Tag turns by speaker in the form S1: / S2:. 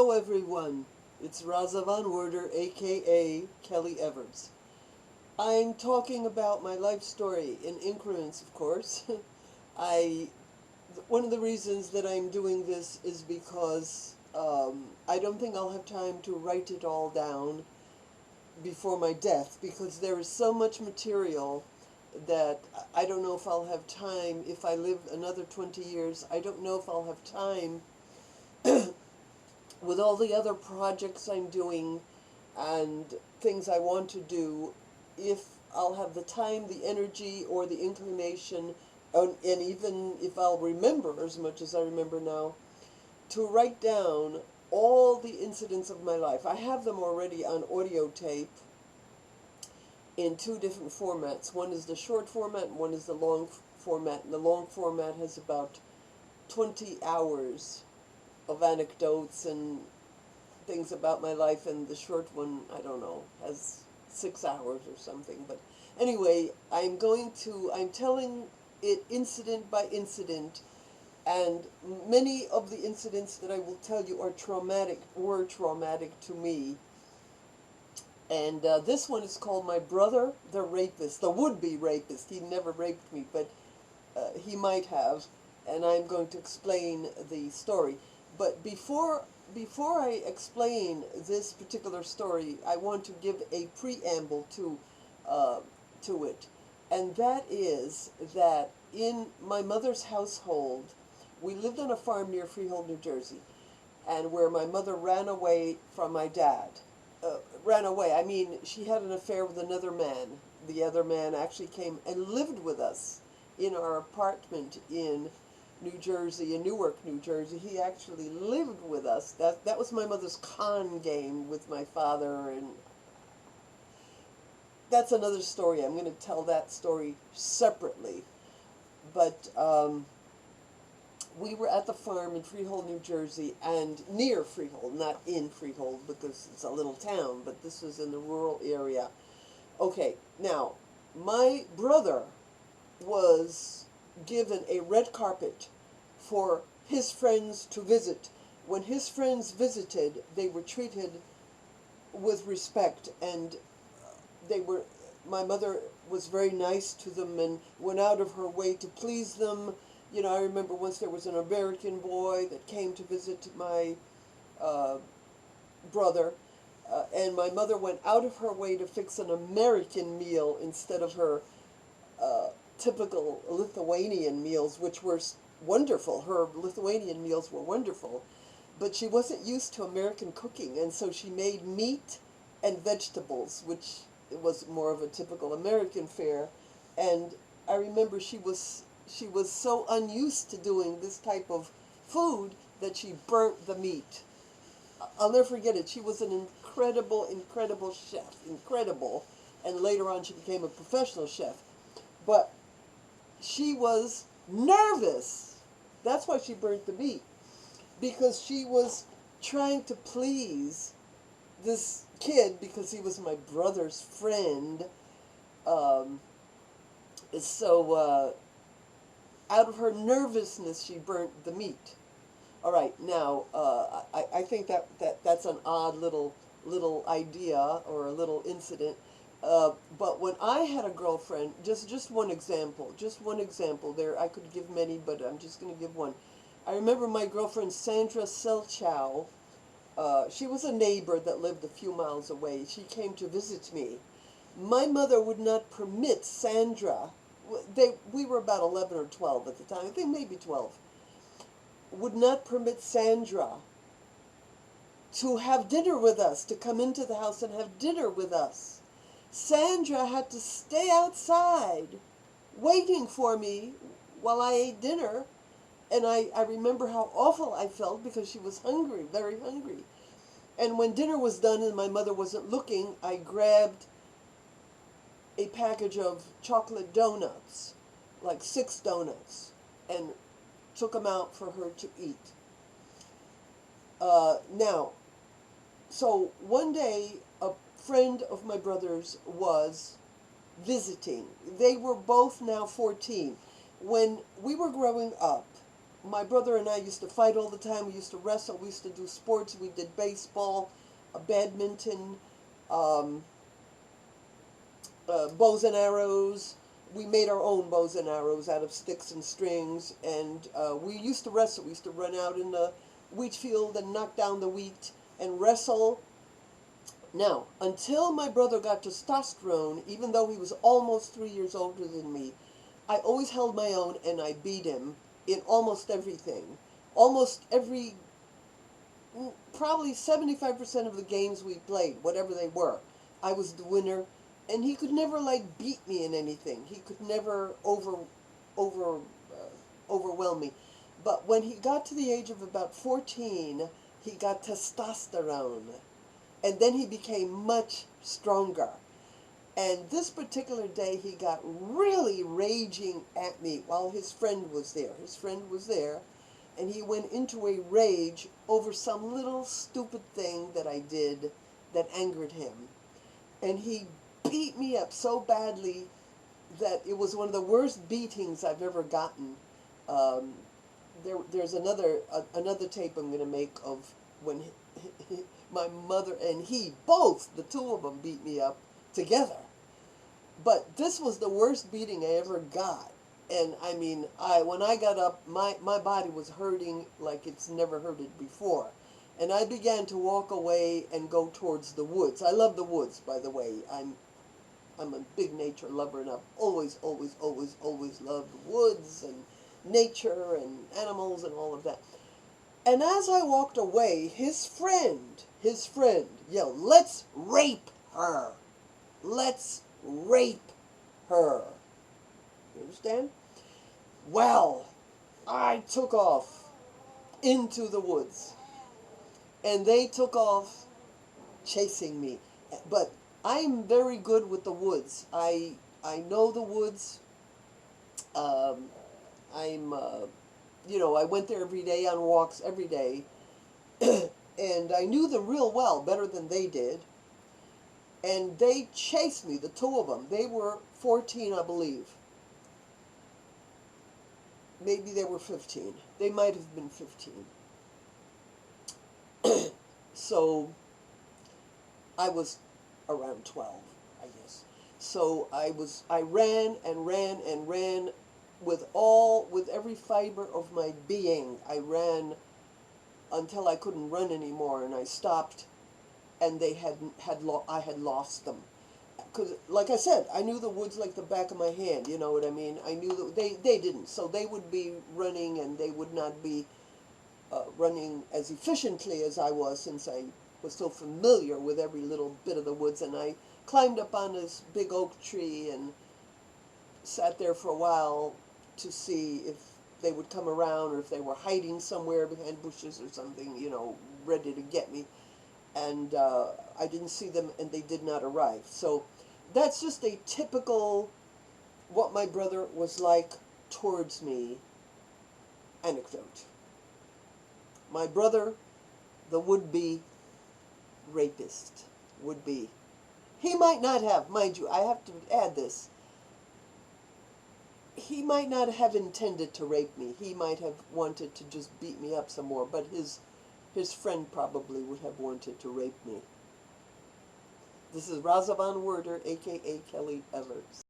S1: Hello everyone, it's Raza Von Werder, aka Kelly Everts. I'm talking about my life story in increments, of course. One of the reasons that I'm doing this is because I don't think I'll have time to write it all down before my death, because there is so much material that I don't know if I'll have time. If I live another 20 years, I don't know if I'll have time with all the other projects I'm doing and things I want to do, if I'll have the time, the energy, or the inclination, and even if I'll remember as much as I remember now, to write down all the incidents of my life. I have them already on audio tape in two different formats. One is the short format and one is the long format. And the long format has about 20 hours of anecdotes and things about my life, and the short one, I don't know, has 6 hours or something. But anyway, I'm telling it incident by incident, and many of the incidents that I will tell you were traumatic to me. And this one is called My Brother the Rapist, the would-be rapist. He never raped me, but he might have, and I'm going to explain the story. But before I explain this particular story, I want to give a preamble to it, and that is that in my mother's household, we lived on a farm near Freehold, New Jersey, and where my mother ran away from my dad. Ran away, I mean, she had an affair with another man. The other man actually came and lived with us in our apartment in New Jersey, in Newark, New Jersey. He actually lived with us. That was my mother's con game with my father, and that's another story. I'm going to tell that story separately. But we were at the farm in Freehold, New Jersey, and near Freehold, not in Freehold because it's a little town, but this was in the rural area. Okay, now, my brother was given a red carpet for his friends to visit. When his friends visited, they were treated with respect, and my mother was very nice to them and went out of her way to please them. You know, I remember once there was an American boy that came to visit my brother, and my mother went out of her way to fix an American meal instead of her typical Lithuanian meals, which were wonderful. Her Lithuanian meals were wonderful, but she wasn't used to American cooking, and so she made meat and vegetables, which was more of a typical American fare. And I remember she was so unused to doing this type of food that she burnt the meat. I'll never forget it. She was an incredible chef, incredible, and later on she became a professional chef. But she was nervous. That's why she burnt the meat, because she was trying to please this kid because he was my brother's friend. So out of her nervousness, she burnt the meat. All right, now I think that's an odd little idea or a little incident. But when I had a girlfriend, just one example there, I could give many, but I'm just going to give one. I remember my girlfriend Sandra Selchow. She was a neighbor that lived a few miles away. She came to visit me. My mother would not permit Sandra, we were about 11 or 12 at the time, I think maybe 12, would not permit Sandra to have dinner with us, to come into the house and have dinner with us. Sandra had to stay outside waiting for me while I ate dinner, and I remember how awful I felt because she was hungry, very hungry. And when dinner was done and my mother wasn't looking, I grabbed a package of chocolate donuts, like 6 donuts, and took them out for her to eat. Now, so one day, a friend of my brother's was visiting. They were both now 14. When we were growing up, my brother and I used to fight all the time. We used to wrestle. We used to do sports. We did baseball, badminton, um, bows and arrows. We made our own bows and arrows out of sticks and strings, and we used to wrestle. We used to run out in the wheat field and knock down the wheat and wrestle. Now, until my brother got testosterone, even though he was almost 3 years older than me, I always held my own and I beat him in almost everything. Almost every, probably 75% of the games we played, whatever they were, I was the winner. And he could never, like, beat me in anything. He could never overwhelm me. But when he got to the age of about 14, he got testosterone. And then he became much stronger. And this particular day, he got really raging at me while his friend was there. His friend was there, and he went into a rage over some little stupid thing that I did that angered him. And he beat me up so badly that it was one of the worst beatings I've ever gotten. There's another tape I'm going to make of when my mother and he, both, the two of them, beat me up together. But this was the worst beating I ever got. And I mean, when I got up, my body was hurting like it's never hurted before. And I began to walk away and go towards the woods. I love the woods, by the way. I'm a big nature lover, and I've always loved the woods and nature and animals and all of that. And as I walked away, his friend yelled, "Let's rape her! Let's rape her!" You understand? Well, I took off into the woods, and they took off chasing me. But I'm very good with the woods. I know the woods. I went there every day on walks every day, and I knew them real well, better than they did. And they chased me, the two of them. They were 14, I believe. Maybe they were 15. They might have been 15. So I was around 12, I guess. So I ran and ran and ran with every fiber of my being. I ran until I couldn't run anymore, and I stopped, and I had lost them. Because, like I said, I knew the woods like the back of my hand, you know what I mean? I knew that they didn't, so they would be running, and they would not be running as efficiently as I was, since I was so familiar with every little bit of the woods. And I climbed up on this big oak tree and sat there for a while to see if they would come around, or if they were hiding somewhere behind bushes or something, ready to get me. And I didn't see them, and they did not arrive. So that's just a typical what my brother was like towards me anecdote. My brother, the would-be rapist, would-be. He might not have, mind you, I have to add this, he might not have intended to rape me. He might have wanted to just beat me up some more, but his friend probably would have wanted to rape me. This is Rosa Von Werder, a.k.a. Kelly Evers.